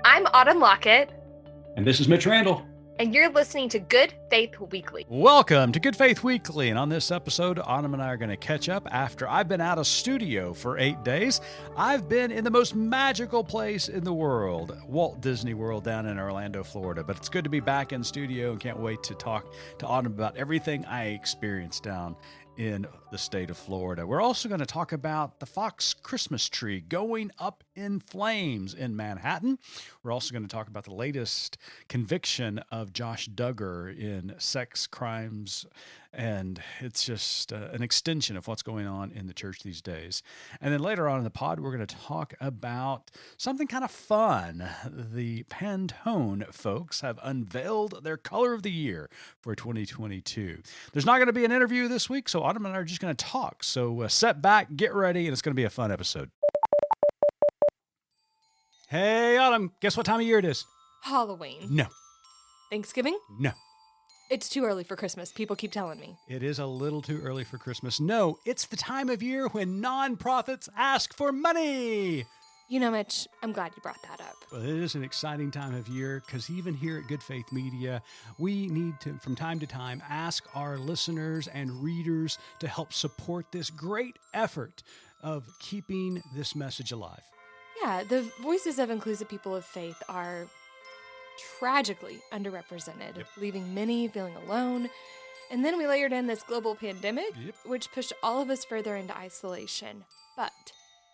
I'm Autumn Lockett, And this is Mitch Randall. and you're listening to Good Faith Weekly. Welcome to Good Faith Weekly. And on this episode, Autumn and I are going to catch up after I've been out of studio for 8 days. I've been in the most magical place in the world, Walt Disney World down in Orlando, Florida. But it's good to be back in studio and can't wait to talk to Autumn about everything I experienced down in the state of Florida. We're also going to talk about the Fox Christmas tree going up in flames in Manhattan. We're also going to talk about the latest conviction of Josh Duggar in sex crimes, and it's just an extension of what's going on in the church these days. And then later on in the pod, we're going to talk about something kind of fun. The Pantone folks have unveiled their color of the year for 2022. There's not going to be an interview this week, so Autumn and I are just going to talk. So sit back, get ready, and it's going to be a fun episode. Hey, Autumn, guess what time of year it is? Halloween. No. Thanksgiving? No. It's too early for Christmas. People keep telling me. It is a little too early for Christmas. No, it's the time of year when nonprofits ask for money. You know, Mitch, I'm glad you brought that up. Well, it is an exciting time of year because even here at Good Faith Media, we need to, from time to time, ask our listeners and readers to help support this great effort of keeping this message alive. Yeah, the voices of inclusive people of faith are tragically underrepresented, leaving many feeling alone. And then we layered in this global pandemic, which pushed all of us further into isolation. But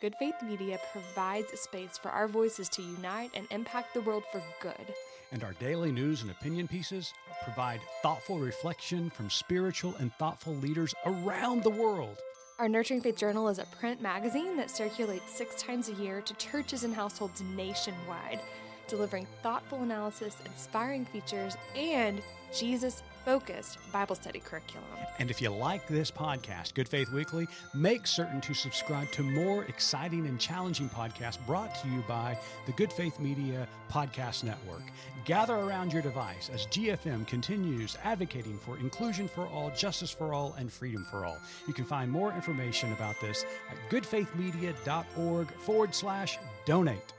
Good Faith Media provides a space for our voices to unite and impact the world for good. And our daily news and opinion pieces provide thoughtful reflection from spiritual and thoughtful leaders around the world. Our Nurturing Faith Journal is a print magazine that circulates 6 times a year to churches and households nationwide, delivering thoughtful analysis, inspiring features, and Jesus-focused Bible study curriculum. And if you like this podcast, Good Faith Weekly, make certain to subscribe to more exciting and challenging podcasts brought to you by the Good Faith Media Podcast Network. Gather around your device as GFM continues advocating for inclusion for all, justice for all, and freedom for all. You can find more information about this at goodfaithmedia.org/donate.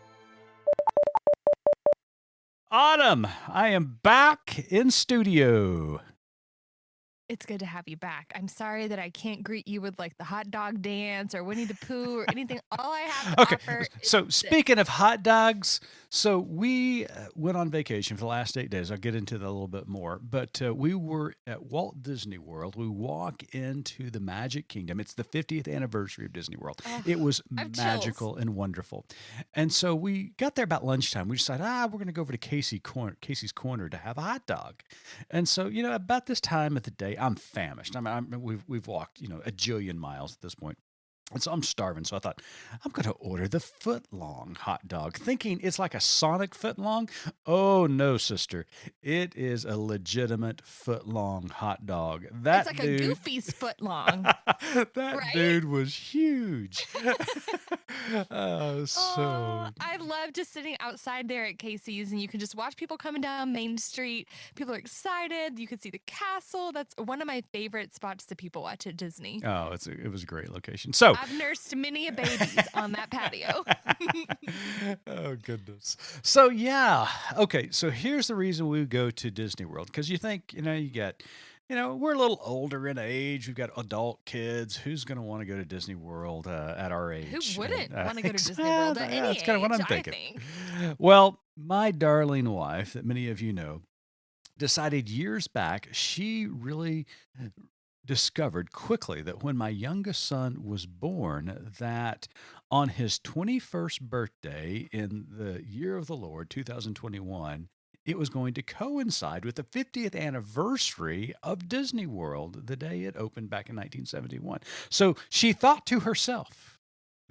Autumn, I am back in studio. It's good to have you back. I'm sorry that I can't greet you with like the hot dog dance or Winnie the Pooh or anything. All I have to offer So is speaking of hot dogs, so we went on vacation for the last 8 days. I'll get into that a little bit more. But we were at Walt Disney World. We walk into the Magic Kingdom. It's the 50th anniversary of Disney World. It was magical and wonderful. And so we got there about lunchtime. We decided, we're going to go over to Casey's Corner to have a hot dog. And so, about this time of the day, I'm famished. We've walked, a jillion miles at this point. And so I'm starving. So I thought, I'm going to order the foot-long hot dog, thinking it's like a Sonic foot-long. Oh, no, sister. It is a legitimate foot-long hot dog. It's like a Goofy's foot long. That dude was huge. I love just sitting outside there at Casey's, and you can just watch people coming down Main Street. People are excited. You can see the castle. That's one of my favorite spots to people watch at Disney. Oh, it was a great location. So I've nursed many a babies on that patio. Oh, goodness. So, yeah. Okay, so here's the reason we go to Disney World. Because you think, you get, we're a little older in age. We've got adult kids. Who's going to want to go to Disney World at our age? Who wouldn't want to go to Disney World at any age? That's kind of what I'm thinking. I think. Well, my darling wife, that many of you know, decided years back she really discovered quickly that when my youngest son was born, that on his 21st birthday in the year of the Lord, 2021, it was going to coincide with the 50th anniversary of Disney World, the day it opened back in 1971. So she thought to herself,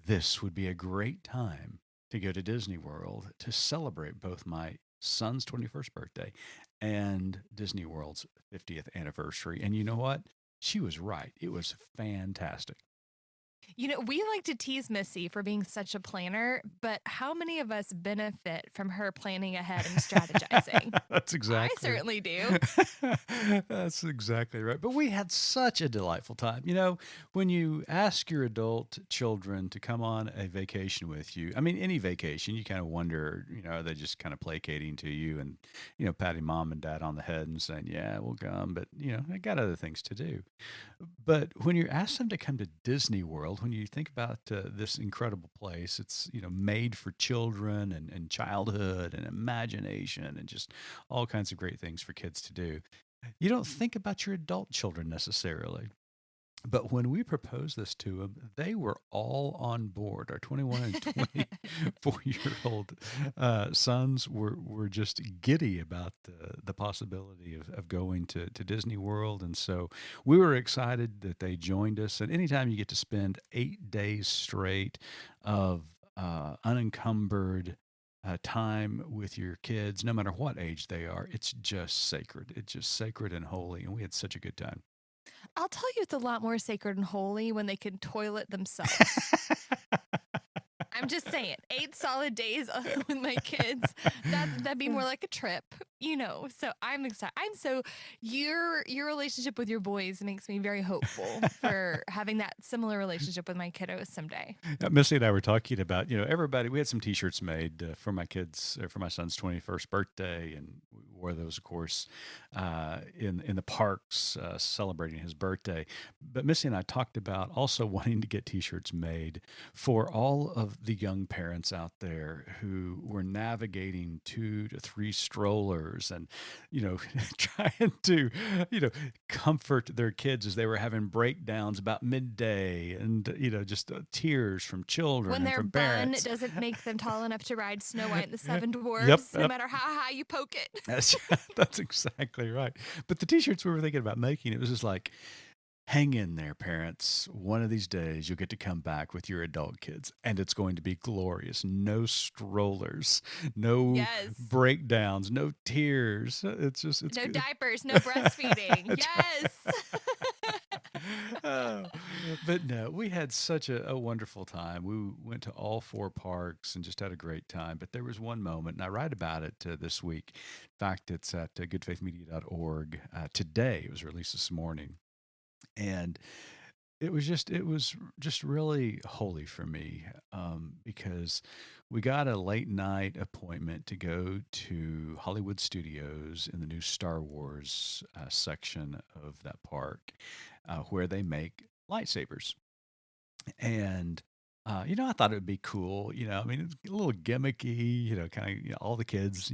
this would be a great time to go to Disney World to celebrate both my son's 21st birthday and Disney World's 50th anniversary. And you know what? She was right. It was fantastic. We like to tease Missy for being such a planner, but how many of us benefit from her planning ahead and strategizing? That's I exactly. certainly do. That's exactly right. But we had such a delightful time. You know, when you ask your adult children to come on a vacation with you, I mean, any vacation, you kind of wonder, are they just kind of placating to you and, patting mom and dad on the head and saying, yeah, we'll come, but, they got other things to do. But when you ask them to come to Disney World, when you think about this incredible place, it's made for children and childhood and imagination and just all kinds of great things for kids to do. You don't think about your adult children necessarily. But when we proposed this to them, they were all on board. Our 21 and 24-year-old sons were just giddy about the possibility of going to Disney World. And so we were excited that they joined us. And anytime you get to spend 8 days straight of unencumbered time with your kids, no matter what age they are, it's just sacred. It's just sacred and holy. And we had such a good time. I'll tell you it's a lot more sacred and holy when they can toilet themselves. I'm just saying, 8 solid days with my kids, that'd be more like a trip, So I'm excited. Your relationship with your boys makes me very hopeful for having that similar relationship with my kiddos someday. Missy and I were talking about, everybody. We had some T-shirts made for my son's 21st birthday, and we wore those, of course, in the parks celebrating his birthday. But Missy and I talked about also wanting to get T-shirts made for all of the young parents out there who were navigating 2 to 3 strollers and, trying to, comfort their kids as they were having breakdowns about midday and, just tears from children when and their from bun parents. doesn't make them tall enough to ride Snow White and the Seven Dwarfs, Yep. no matter how high you poke it. That's exactly right. But the T-shirts we were thinking about making, it was just like, hang in there, parents. One of these days, you'll get to come back with your adult kids, and it's going to be glorious. No strollers, no breakdowns, no tears. It's no good. diapers, no breastfeeding. Yes. But no, we had such a wonderful time. We went to all 4 parks and just had a great time. But there was one moment, and I write about it this week. In fact, it's at goodfaithmedia.org today. It was released this morning. And it was just really holy for me because we got a late night appointment to go to Hollywood Studios in the new Star Wars section of that park where they make lightsabers. And I thought it would be cool. I mean, it's a little gimmicky. Kind of all the kids,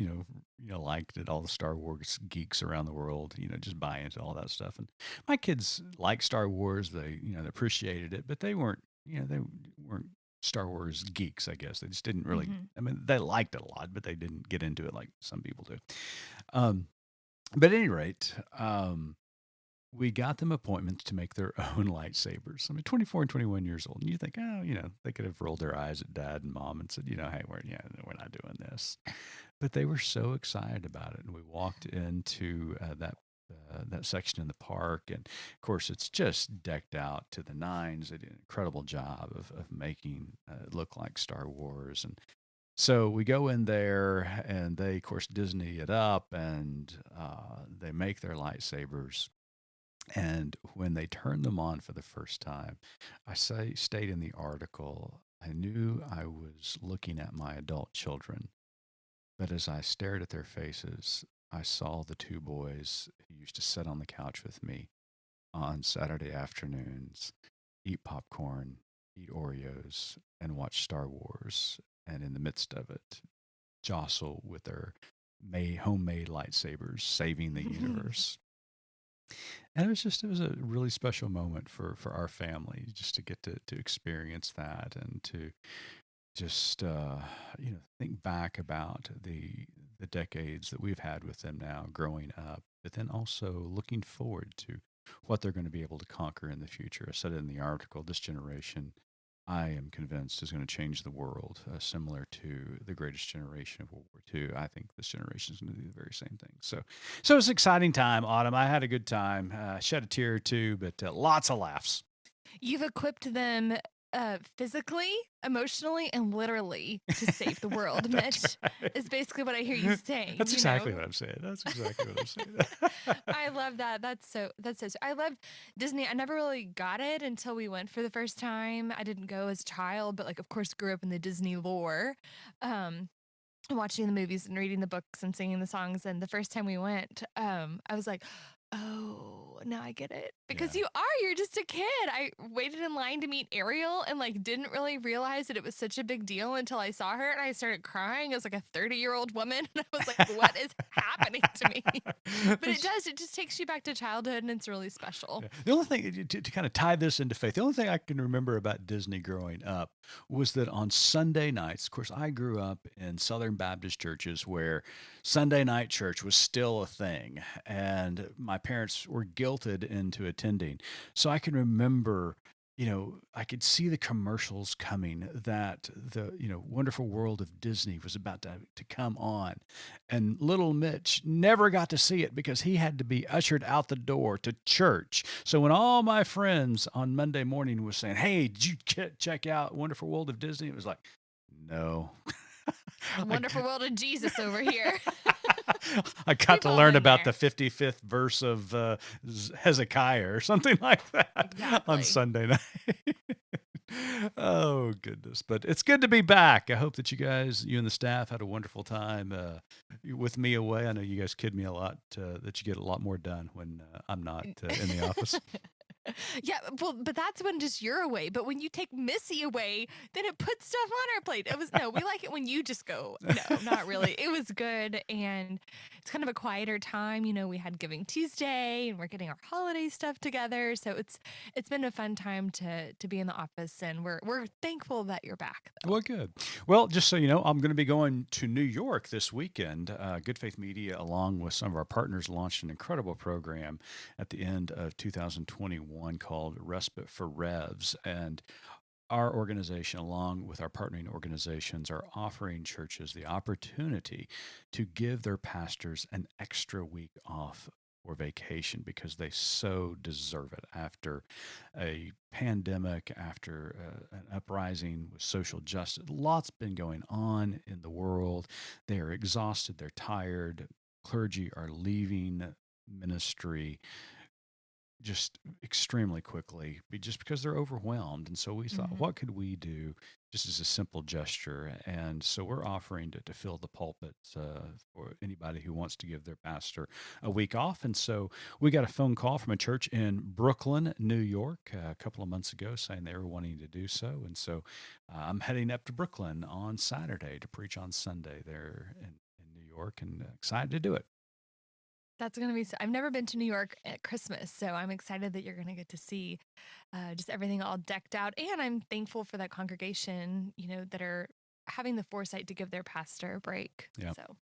liked it. All the Star Wars geeks around the world, just buy into all that stuff. And my kids like Star Wars. They appreciated it, but they weren't Star Wars geeks. I guess they just didn't really. I mean, they liked it a lot, but they didn't get into it like some people do. But at any rate, we got them appointments to make their own lightsabers. I mean, 24 and 21 years old. And you think, they could have rolled their eyes at dad and mom and said, hey, we're not doing this. But they were so excited about it. And we walked into that section in the park. And of course, it's just decked out to the nines. They did an incredible job of making it look like Star Wars. And so we go in there and they, of course, Disney it up and they make their lightsabers. And when they turned them on for the first time, stayed in the article, I knew I was looking at my adult children. But as I stared at their faces, I saw the 2 boys who used to sit on the couch with me on Saturday afternoons, eat popcorn, eat Oreos, and watch Star Wars. And in the midst of it, jostle with their homemade lightsabers, saving the universe. And it was a really special moment for our family just to get to experience that and to just think back about the decades that we've had with them now growing up, but then also looking forward to what they're going to be able to conquer in the future. I said it in the article, this generation, I am convinced, is going to change the world, similar to the greatest generation of World War II. I think this generation is going to do the very same thing. So it's an exciting time, Autumn. I had a good time, shed a tear or two, but lots of laughs. You've equipped them physically, emotionally, and literally to save the world, Mitch, is basically what I hear you saying. That's exactly what I'm saying. That's exactly what I'm saying. I love that. That's so. I love Disney. I never really got it until we went for the first time. I didn't go as a child, but like, of course, grew up in the Disney lore. Um, Watching the movies and reading the books and singing the songs. And the first time we went, I was like, oh, now I get it. Because Yeah. you're just a kid. I waited in line to meet Ariel and like didn't really realize that it was such a big deal until I saw her and I started crying as like a 30-year-old woman. And I was like, what is happening to me? But it just takes you back to childhood and it's really special. Yeah. The only thing to kind of tie this into faith, the only thing I can remember about Disney growing up was that on Sunday nights, of course, I grew up in Southern Baptist churches where Sunday night church was still a thing, and my parents were guilted into attending. So I can remember, I could see the commercials coming that the, wonderful world of Disney was about to come on. And little Mitch never got to see it because he had to be ushered out the door to church. So when all my friends on Monday morning was saying, "Hey, did you check out Wonderful World of Disney?" It was like, no. Wonderful world of Jesus over here. I got to We've all learn been about there. the 55th verse of Hezekiah or something like that on Exactly. Sunday night. Oh, goodness. But it's good to be back. I hope that you and the staff had a wonderful time with me away. I know you guys kid me a lot that you get a lot more done when I'm not in the office. Yeah, well, but that's when just you're away. But when you take Missy away, then it puts stuff on our plate. We like it when you just go. No, not really. It was good. And it's kind of a quieter time. We had Giving Tuesday and we're getting our holiday stuff together. So it's been a fun time to be in the office and we're thankful that you're back though. Well, good. Well, just so you know, I'm going to be going to New York this weekend. Good Faith Media, along with some of our partners, launched an incredible program at the end of 2021 called Respite for Revs. And our organization, along with our partnering organizations, are offering churches the opportunity to give their pastors an extra week off or vacation because they so deserve it after a pandemic, after an uprising with social justice. Lots been going on in the world. They are exhausted, they're tired. Clergy are leaving ministry just extremely quickly just because they're overwhelmed. And so we thought, Mhm. what could we do just as a simple gesture? And so we're offering to fill the pulpits for anybody who wants to give their pastor a week off. And so we got a phone call from a church in Brooklyn, New York, a couple of months ago saying they were wanting to do so. And so I'm heading up to Brooklyn on Saturday to preach on Sunday there in New York, and excited to do it. That's going to be, I've never been to New York at Christmas, so I'm excited that you're going to get to see just everything all decked out. And I'm thankful for that congregation, that are having the foresight to give their pastor a break. Yeah. So, Well,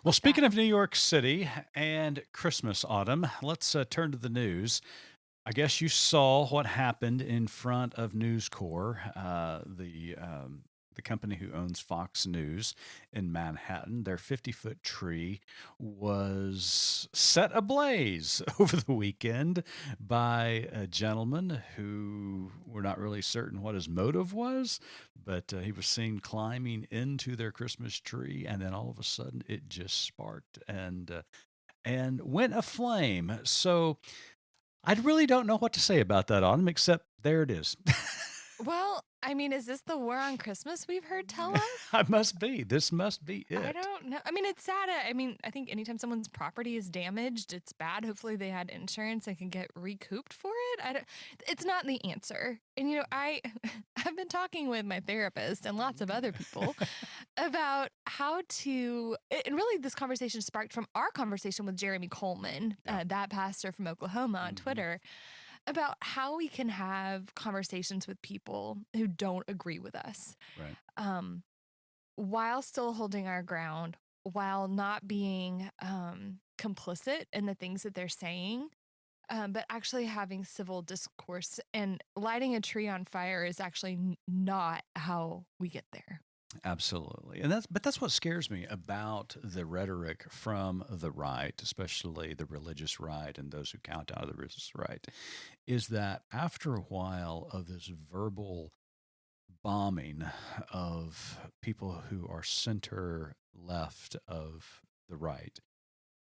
with speaking that, of New York City and Christmas, Autumn, let's turn to the news. I guess you saw what happened in front of News Corps, the company who owns Fox News in Manhattan. Their 50-foot tree was set ablaze over the weekend by a gentleman who we're not really certain what his motive was, but he was seen climbing into their Christmas tree, and then all of a sudden it just sparked and went aflame. So I really don't know what to say about that, Autumn, except there it is. well, I mean, is this the war on Christmas we've heard tell of? I must be. This must be I it. don't know. I mean, it's sad. I think anytime someone's property is damaged, it's bad. Hopefully, they had insurance and can get recouped for it. It's not the answer. And I've been talking with my therapist and lots of other people about how to. And really, this conversation sparked from our conversation with Jeremy Coleman, Yeah. that pastor from Oklahoma, on Mhm. Twitter, about how we can have conversations with people who don't agree with us. Right. Um, while still holding our ground, while not being complicit in the things that they're saying, but actually having civil discourse. And lighting a tree on fire is actually not how we get there. Absolutely. And that's what scares me about the rhetoric from the right, especially the religious right and those who count out of the religious right, is that after a while of this verbal bombing of people who are center left of the right,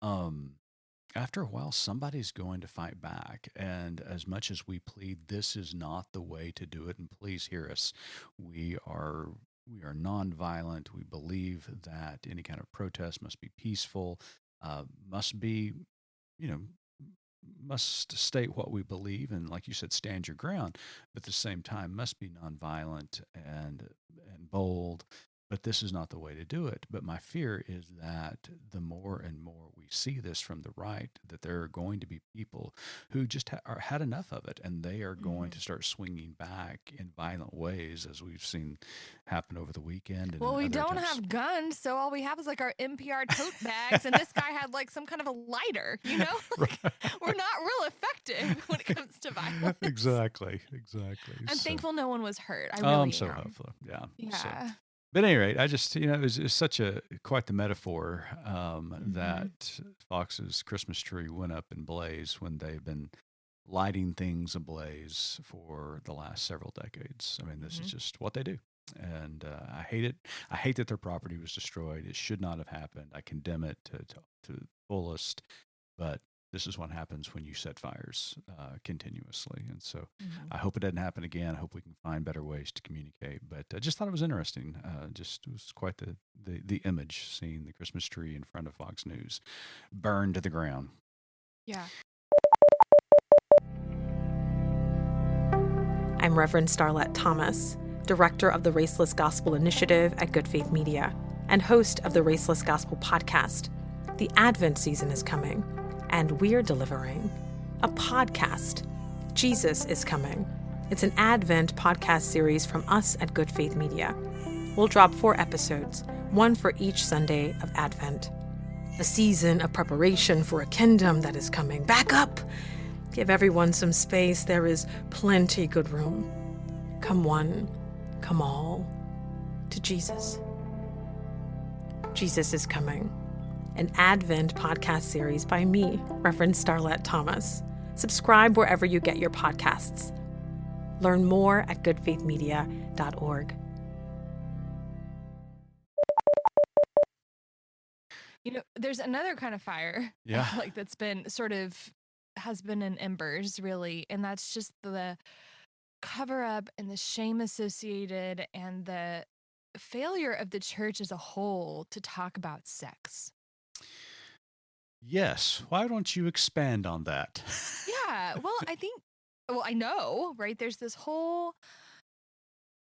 um, after a while, somebody's going to fight back. And as much as we plead, this is not the way to do it, and please hear us. We are we are nonviolent. We believe that any kind of protest must be peaceful, must be, you know, must state what we believe, and like you said, stand your ground. But at the same time, must be nonviolent and bold. But this is not the way to do it. But my fear is that the more and more we see this from the right, that there are going to be people who just had enough of it, and they are going Mhm. to start swinging back in violent ways, as we've seen happen over the weekend and Well, in we other don't attempts. have guns, so all we have is like our NPR tote bags, and this guy had like some kind of a lighter, you know? Like, we're not real effective when it comes to violence. Exactly, exactly. I'm So, thankful no one was hurt. I I'm really so am. hopeful. Yeah. So, Yeah. but at any rate, I just, it's such a quite the metaphor Hmm. that Fox's Christmas tree went up in blaze when they've been lighting things ablaze for the last several decades. I mean, this is Hmm. just what they do. And I hate it. I hate that their property was destroyed. It should not have happened. I condemn it to the fullest. But this is what happens when you set fires continuously. And so Hmm. I hope it doesn't happen again. I hope we can find better ways to communicate. But I just thought it was interesting. Just it was quite the image seeing the Christmas tree in front of Fox News burned to the ground. Yeah. I'm Reverend Starlette Thomas, Director of the Raceless Gospel Initiative at Good Faith Media and host of the Raceless Gospel podcast. The Advent season is coming, and we're delivering a podcast. Jesus is Coming. It's an Advent podcast series from us at Good Faith Media. We'll drop 4 episodes, one for each Sunday of Advent. A season of preparation for a kingdom that is coming. Back up! Give everyone some space. There is plenty good room. Come one, come all, to Jesus. Jesus is Coming, an Advent podcast series by me, Reverend Starlette Thomas. Subscribe wherever you get your podcasts. Learn more at goodfaithmedia.org. You know, there's another kind of fire, Yeah. like that's been sort of has been in embers, really, and that's just the cover up and the shame associated and the failure of the church as a whole to talk about sex. Yes. Why don't you expand on that? Yeah, well, I know, right? There's this whole,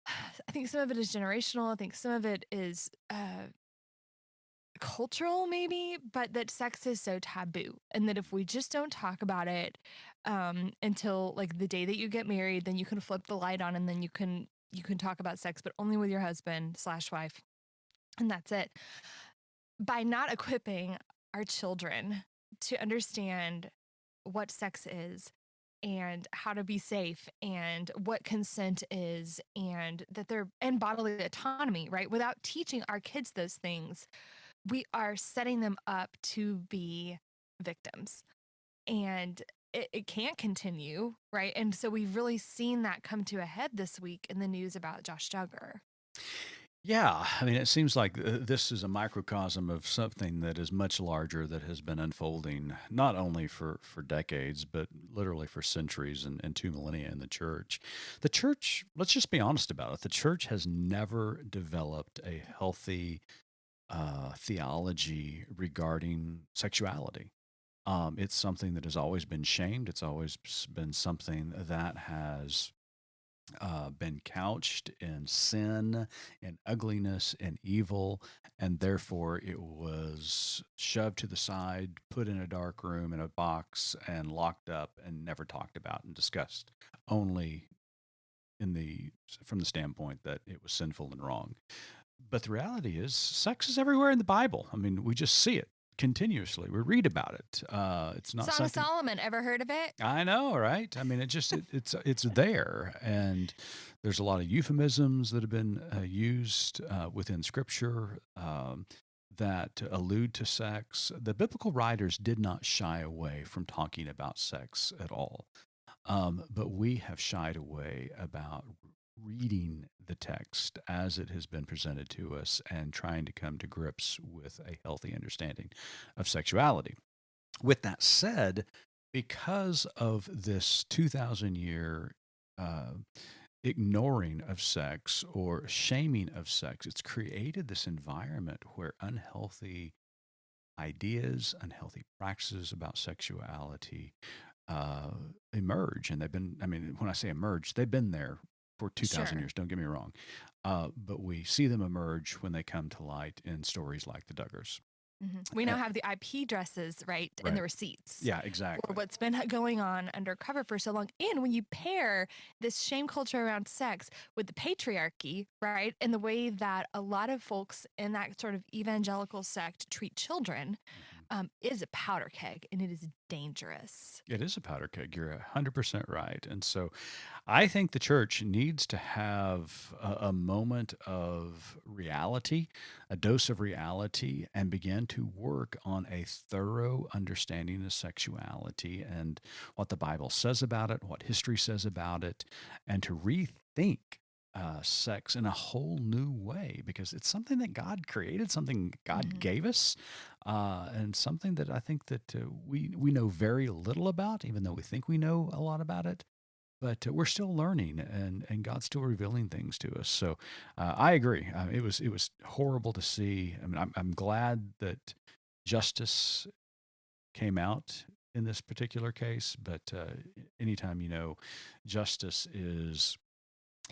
I think some of it is generational. I think some of it is cultural, maybe, but that sex is so taboo. And that if we just don't talk about it until like the day that you get married, then you can flip the light on and then you can talk about sex, but only with your husband slash wife. And that's it. By not equipping our children to understand what sex is and how to be safe and what consent is and that they're and bodily autonomy, right? Without teaching our kids those things, we are setting them up to be victims. And it can't continue, right? And so we've really seen that come to a head this week in the news about Josh Duggar. Yeah, I mean, it seems like this is a microcosm of something that is much larger that has been unfolding not only for decades, but literally for centuries and 2 millennia in the church. The church, let's just be honest about it, the church has never developed a healthy theology regarding sexuality. It's something that has always been shamed. It's always been something that has been couched in sin and ugliness and evil, and therefore it was shoved to the side, put in a dark room in a box, and locked up and never talked about and discussed. Only in the from the standpoint that it was sinful and wrong. But the reality is, sex is everywhere in the Bible. I mean, we just see it continuously. We read about it. It's not Song of something. Solomon, ever heard of it? I know, right? I mean, it's there, and there's a lot of euphemisms that have been used within Scripture that allude to sex. The biblical writers did not shy away from talking about sex at all, but we have shied away about reading the text as it has been presented to us and trying to come to grips with a healthy understanding of sexuality. With that said, because of this 2,000-year ignoring of sex or shaming of sex, it's created this environment where unhealthy ideas, unhealthy practices about sexuality uh, emerge. And they've been, I mean, when I say emerge, they've been there for 2,000 Sure. years, don't get me wrong. But we see them emerge when they come to light in stories like the Duggars. We Eh, now have the IP dresses, right, and the Right. receipts Yeah, for exactly. what's been going on undercover for so long. And when you pair this shame culture around sex with the patriarchy, right, and the way that a lot of folks in that sort of evangelical sect treat children, it is a powder keg and it is dangerous. It is a powder keg. You're 100% right. And so I think the church needs to have a moment of reality, a dose of reality, and begin to work on a thorough understanding of sexuality and what the Bible says about it, what history says about it, and to rethink sex in a whole new way because it's something that God created, something God gave us, and something that I think that we know very little about, even though we think we know a lot about it. But we're still learning, and God's still revealing things to us. So I agree. It was horrible to see. I mean, I'm glad that justice came out in this particular case. But anytime justice is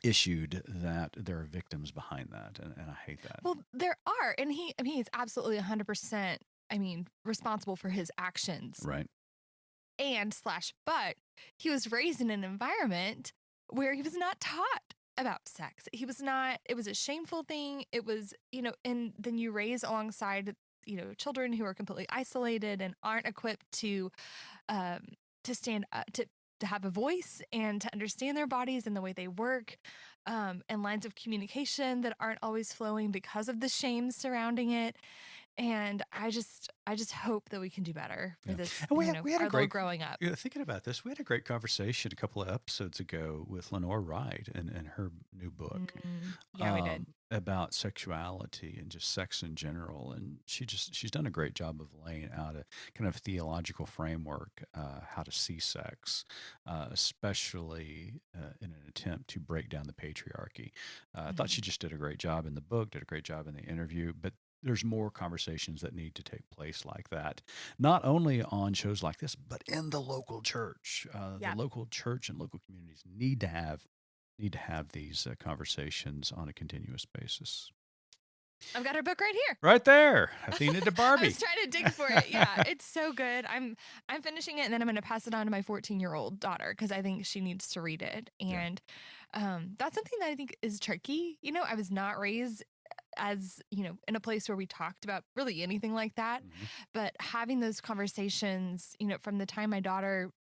issued, that there are victims behind that, and I hate that. Well, there are, and he's absolutely 100%, responsible for his actions. Right. But he was raised in an environment where he was not taught about sex. He was not, it was a shameful thing. It was, and then you raise alongside, children who are completely isolated and aren't equipped to stand up, to have a voice and to understand their bodies and the way they work, and lines of communication that aren't always flowing because of the shame surrounding it. And I just hope that we can do better for Yeah. this, And we had a our little great growing up. thinking about this. We had a great conversation a couple of episodes ago with Lenore Wright and her new book Yeah, we did. about sexuality and just sex in general. And she's done a great job of laying out a kind of theological framework how to see sex, especially in an attempt to break down the patriarchy. I thought she just did a great job in the book, did a great job in the interview, but there's more conversations that need to take place like that, not only on shows like this, but in the local church. Yeah. The local church and local communities need to have these conversations on a continuous basis. I've got her book right here. Right there, Athena to I Barbie. was trying to dig for it. Yeah, it's so good. I'm finishing it, and then I'm going to pass it on to my 14-year-old daughter because I think she needs to read it. And that's something that I think is tricky. I was not raised as in a place where we talked about really anything like that, but having those conversations from the time my daughter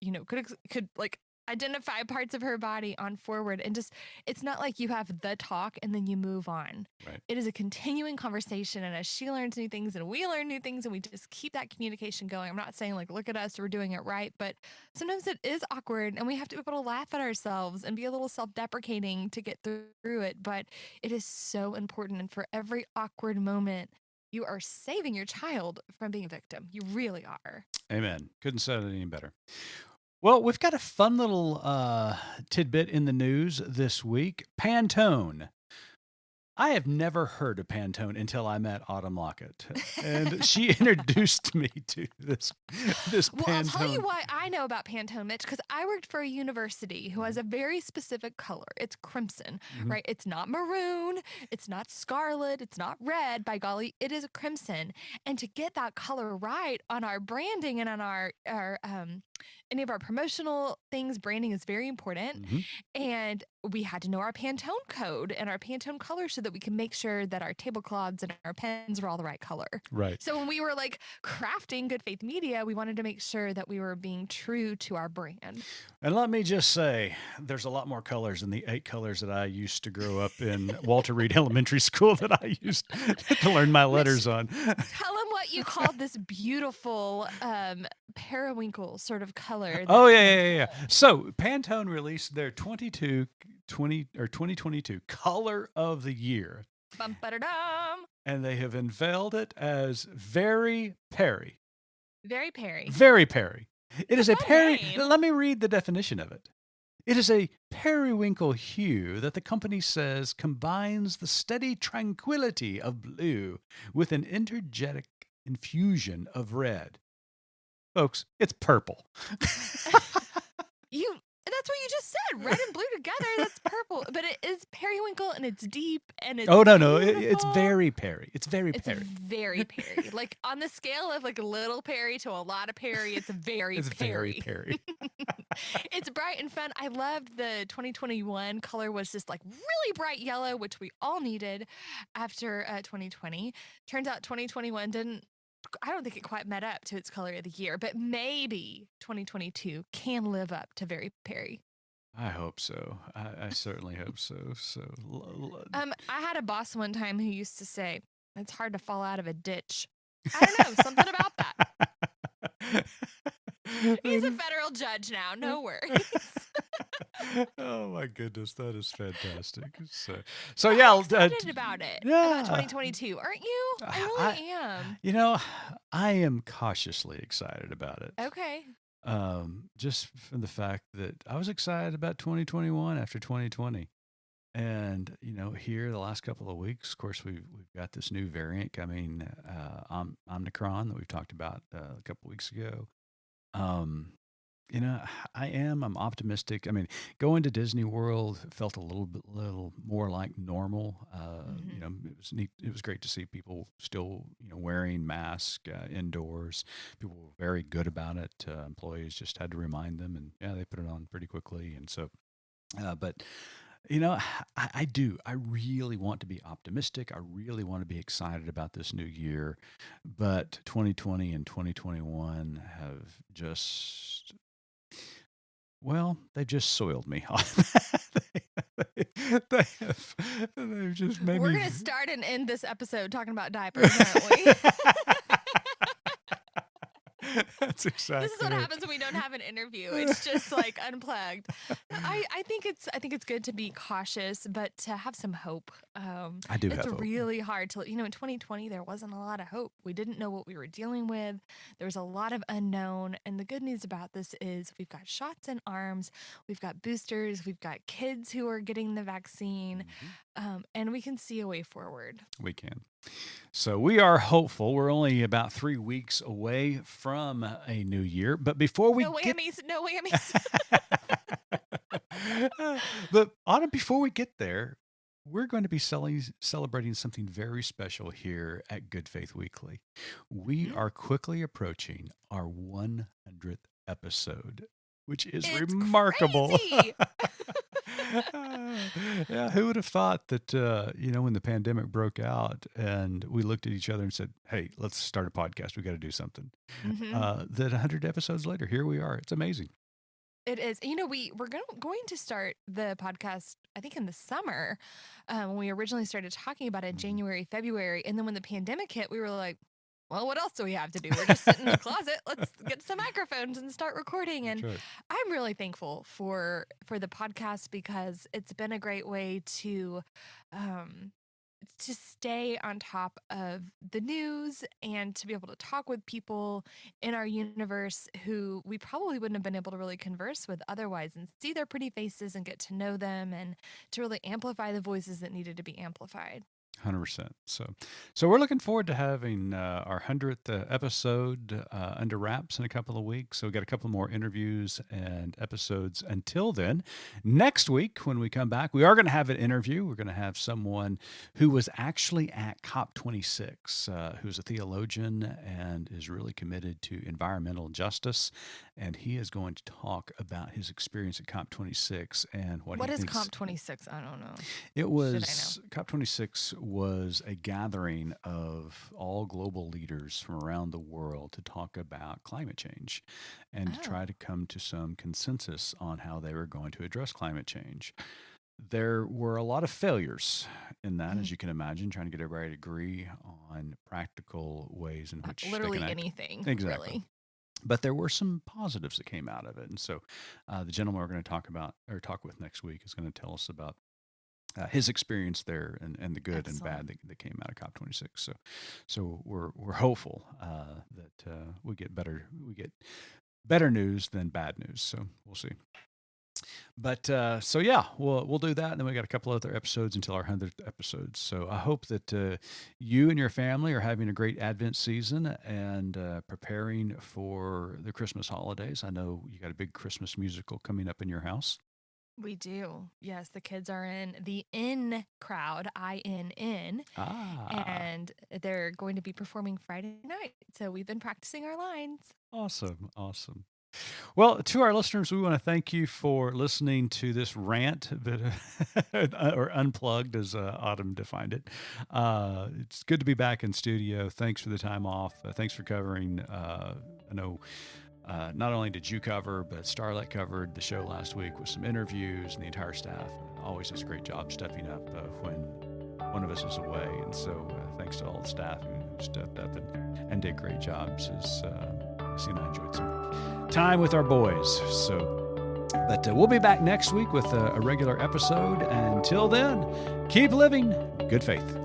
could like identify parts of her body on forward, and just, it's not like you have the talk and then you move on. Right. It is a continuing conversation, and as she learns new things and we learn new things, and we just keep that communication going. I'm not saying like, look at us, we're doing it right, but sometimes it is awkward and we have to be able to laugh at ourselves and be a little self-deprecating to get through it. But it is so important, and for every awkward moment, you are saving your child from being a victim. You really are. Amen. Couldn't say it any better. Well, we've got a fun little tidbit in the news this week. Pantone. I have never heard of Pantone until I met Autumn Lockett, and she introduced me to this Well, Pantone. I'll tell you why I know about Pantone, Mitch, because I worked for a university who has a very specific color. It's crimson, right? It's not maroon, it's not scarlet, it's not red. By golly, it is crimson. And to get that color right on our branding and on our any of our promotional things, branding is very important. And we had to know our Pantone code and our Pantone color so that we can make sure that our tablecloths and our pens were all the right color. Right. So when we were like crafting Good Faith Media, we wanted to make sure that we were being true to our brand. And let me just say, there's a lot more colors than the 8 colors that I used to grow up in Walter Reed Elementary School that I used to learn my letters on. Tell them what you called this beautiful periwinkle sort of color. Oh, yeah. So Pantone released their 22 2022 color of the year. Bum-ba-da-dum. And they have unveiled it as Very Perry. Very Perry. Very Perry. It is a fun Perry. name. Let me read the definition of it. It is a periwinkle hue that the company says combines the steady tranquility of blue with an energetic infusion of red. Folks, it's purple. That's what you just said. Red and blue together. That's purple. But it is periwinkle and it's deep and it's Oh, no. beautiful. It's very Perry. It's very It's Perry. very Perry. Like on the scale of like a little Perry to a lot of Perry, it's very It's Perry. very Perry. It's bright and fun. I loved the 2021 color was just like really bright yellow, which we all needed after 2020. Turns out 2021 I don't think it quite met up to its color of the year, but maybe 2022 can live up to Very Perry. I hope so. I certainly hope so. I had a boss one time who used to say, it's hard to fall out of a ditch. I don't know, something about that. He's a federal judge now. No worries. Oh my goodness, that is fantastic. So I'm yeah, excited about it. yeah. About 2022, aren't you? I really am. You know, I am cautiously excited about it. Okay. Just from the fact that I was excited about 2021 after 2020. And, you know, here the last couple of weeks, of course, we've got this new variant coming, Omicron that we've talked about a couple of weeks ago. You know, I'm optimistic. I mean, going to Disney World felt a little more like normal. You know, it was neat. It was great to see people still, you know, wearing masks indoors. People were very good about it. Employees just had to remind them, and yeah, they put it on pretty quickly. And so, but you know, I do. I really want to be optimistic. I really want to be excited about this new year. But 2020 and 2021 have just, well, they've just soiled me. They've just made We're me. going to start and end this episode talking about diapers, aren't we? That's exactly. This is what happens when we don't have an interview. It's just like unplugged. I think it's good to be cautious, but to have some hope. I do have It's hope. really hard to, you know, in 2020 there wasn't a lot of hope. We didn't know what we were dealing with. There was a lot of unknown, and the good news about this is we've got shots in arms, we've got boosters, we've got kids who are getting the vaccine, and we can see a way forward. We can. So we are hopeful. We're only about 3 weeks away from a new year. But before we No whammies. But Autumn, before we get there, we're going to be celebrating something very special here at Good Faith Weekly. We are quickly approaching our 100th episode, which is It's remarkable. crazy. Yeah, who would have thought that, you know, when the pandemic broke out and we looked at each other and said, hey, let's start a podcast. We got to do something. That 100 episodes later, here we are. It's amazing. It is. You know, we're going to start the podcast, I think, in the summer when we originally started talking about it, January, February. And then when the pandemic hit, we were like, well, what else do we have to do? We're just sitting in the closet. Let's get some microphones and start recording. And That's right. I'm really thankful for the podcast because it's been a great way to stay on top of the news and to be able to talk with people in our universe who we probably wouldn't have been able to really converse with otherwise, and see their pretty faces and get to know them, and to really amplify the voices that needed to be amplified. 100%. So we're looking forward to having our 100th episode under wraps in a couple of weeks. So we've got a couple more interviews and episodes until then. Next week, when we come back, we are going to have an interview. We're going to have someone who was actually at COP26, who's a theologian and is really committed to environmental justice. And he is going to talk about his experience at COP26 and what he is thinks. COP26? I don't know. It was COP26 was a gathering of all global leaders from around the world to talk about climate change and to try to come to some consensus on how they were going to address climate change. There were a lot of failures in that, as you can imagine, trying to get everybody to agree on practical ways in which Literally they can act. anything. Exactly. Really. But there were some positives that came out of it. And so the gentleman we're going to talk with next week is going to tell us about his experience there and the good and bad that came out of COP26. So we're hopeful that we get better news than bad news. So we'll see. But so yeah, we'll do that, and then we got a couple other episodes until our 100th episode. So I hope that you and your family are having a great Advent season and preparing for the Christmas holidays. I know you got a big Christmas musical coming up in your house. We do. Yes, the kids are in the In crowd, INN. And they're going to be performing Friday night. So we've been practicing our lines. Awesome. Well, to our listeners, we want to thank you for listening to this rant, or unplugged, as Autumn defined it. It's good to be back in studio. Thanks for the time off. Thanks for covering. I know not only did you cover, but Starlet covered the show last week with some interviews, and the entire staff always does a great job stepping up when one of us is away. And so thanks to all the staff who stepped up and did great jobs. As and I enjoyed some time with our boys. But we'll be back next week with a regular episode. Until then, keep living good faith.